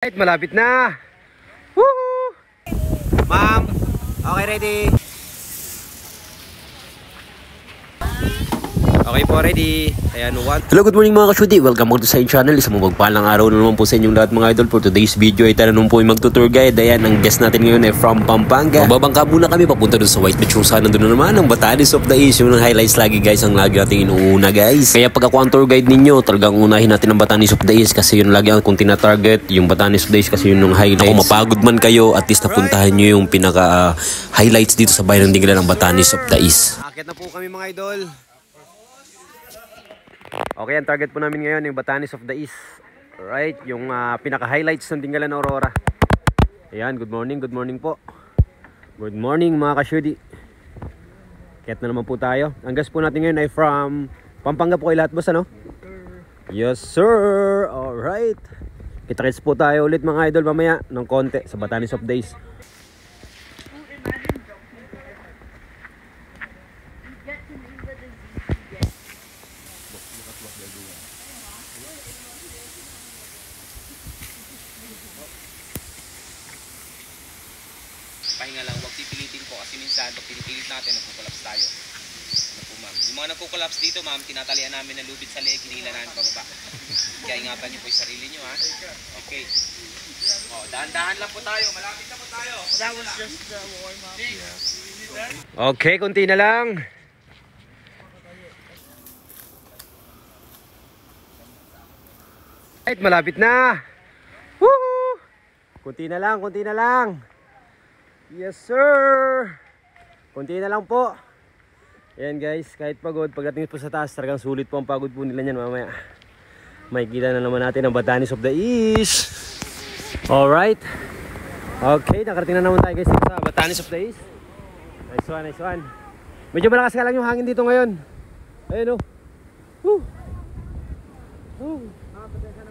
Right, malapit na. Woohoo! Ma'am, okay, ready? Okay po, ready. Ayan, one. Hello, good morning mga ka-shudi. Welcome back to sa channel. Isang mapagpalang araw na naman po sa inyong lahat mga idol. For today's video ay tayo naman po ay magtutour guide. Ayan, ang guest natin ngayon ay from Pampanga. Magbabangka muna kami papunta dun sa White Beach kung saan nandun na naman ang Batanes of the East. Yung highlights lagi guys, ang lagi natin inuuna guys. Kaya pag ako ang tour guide ninyo, talagang unahin natin ang Batanes of the East kasi yun lagi ang kung tina-target. Yung Batanes of the East kasi yun yung highlights. Ako mapagod man kayo, at least napuntahan nyo yung pinaka highlights dito sa bayan ng Dingalan ng Batanes of the East. Akit na po kami mga idol. Okay, ang target po namin ngayon yung Batanes of the East. Alright, yung pinaka-highlights ng Dingalan Aurora. Ayan, good morning po. Good morning mga ka-shudi. Kaya na naman po tayo. Ang guest po natin ngayon ay from Pampanga po kayo lahat boss, ano? Yes sir! Alright. Kita-kits po tayo ulit mga idol mamaya ng konti sa Batanes of the East. Pahinga lang, huwag pipilitin po kasi minsan pag pinipilit natin nagkukulaps tayo. Ano po ma'am? Yung mga nagkukulaps dito ma'am, tinatalian namin ng lubid sa leg, hinila namin pababa. Kaya ingatan nyo po yung sarili nyo ha. Okay. O, dahan-dahan lang po tayo, malapit na po tayo. That was just the warm up. Okay, kunti na lang. Right, malapit na. Woohoo! Kunti na lang. Yes sir. Kunti na lang po. Ayan guys, kahit pagod, pagdating po sa taas, talagang sulit po ang pagod po nila niyan mamaya. Makikita na naman natin ang Batanes of the East. Alright. Okay, nakarating na naman tayo guys sa Batanes of the East. Nice one. Medyo malakas ka lang yung hangin dito ngayon. Ayun o. Woo.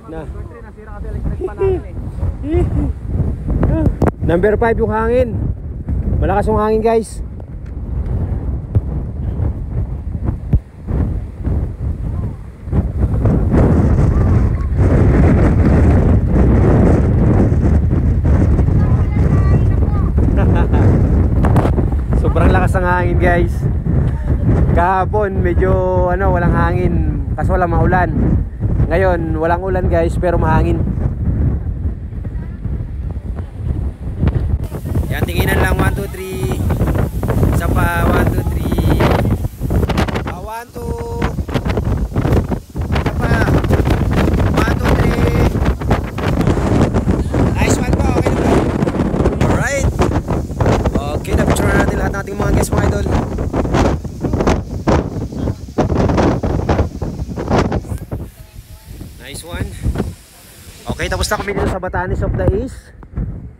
Na. Number 5 yung hangin. Malakas yung hangin guys. Sobrang lakas ng hangin guys. Kahapon medyo walang hangin kasi walang maulan. Ngayon walang ulan guys pero mahangin. Yan, tinginan lang. 1, 2, 3. Isa pa. 1, 2, 3. 1, 2. Isa pa. 1, 2, 3. Nice one po. Okay na po. Alright. Okay, na-picture na natin lahat ng ating mga guests mga idol. Nice one. Okay, tapos na kami dito sa Batanes of the East.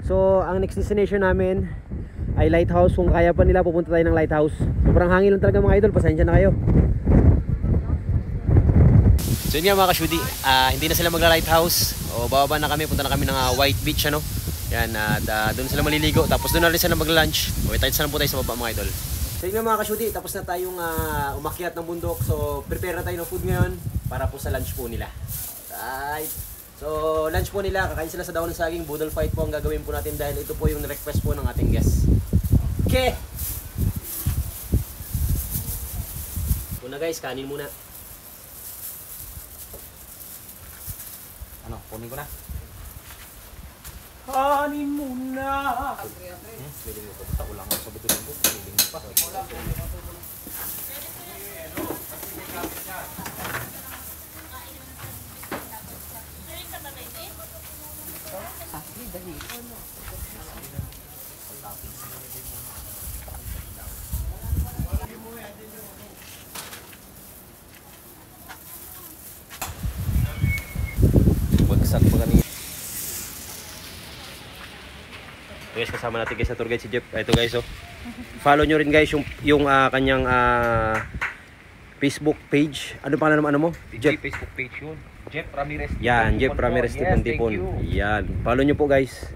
So, ang next destination namin ay lighthouse. Kung kaya pa nila, pupunta tayo ng lighthouse. Sobrang hangin lang talaga mga idol. Pasensya na kayo. So yun nga mga ka-shudi, hindi na sila magla-lighthouse. O bababa na kami, punta na kami ng White Beach ano. Yan, at doon sila maliligo. Tapos doon na rin sila mag-lunch. O tayo na po tayo sa baba mga idol. So yun nga mga ka-shudi, tapos na tayong umakyat ng bundok. So prepare na tayo ng food ngayon para po sa lunch po nila. Right. So, lunch po nila, kakain sila sa dahon ng saging, budol fight po ang gagawin po natin dahil ito po yung request po ng ating guest. Okay! Una guys, kanin muna. Ano, kunin ko na. Kanin muna! Pwede mo ito, ulang ako sa butulan ko. Pwede mo pa. Bagsak pa kanina. Guys, kasama natin guys sa tour guide si Jeff. Ito guys oh. Follow nyo rin guys yung kanyang Facebook page. Ano pa naman mo? Jeff Facebook page yun. Jeff Ramirez. Yan, Jeff Ramirez Tipon-Tipon. Yan. Follow nyo po guys.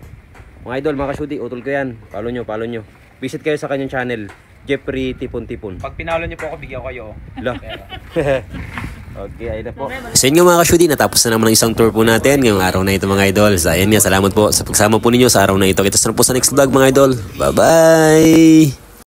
Mga idol, mga ka-shudi, utol ko yan. Follow nyo. Visit kayo sa kanyang channel, Jeffrey Tipon-Tipon. Pag pinalo nyo po ako, bigyan ko kayo. La. Okay, ayun na po. So yun nga mga ka-shudi, natapos na naman ang isang tour po natin ngayong araw na ito mga idol. So ayun nga, salamat po sa pagsama po ninyo sa araw na ito. Kita sa na po sa next vlog mga idol. Bye-bye!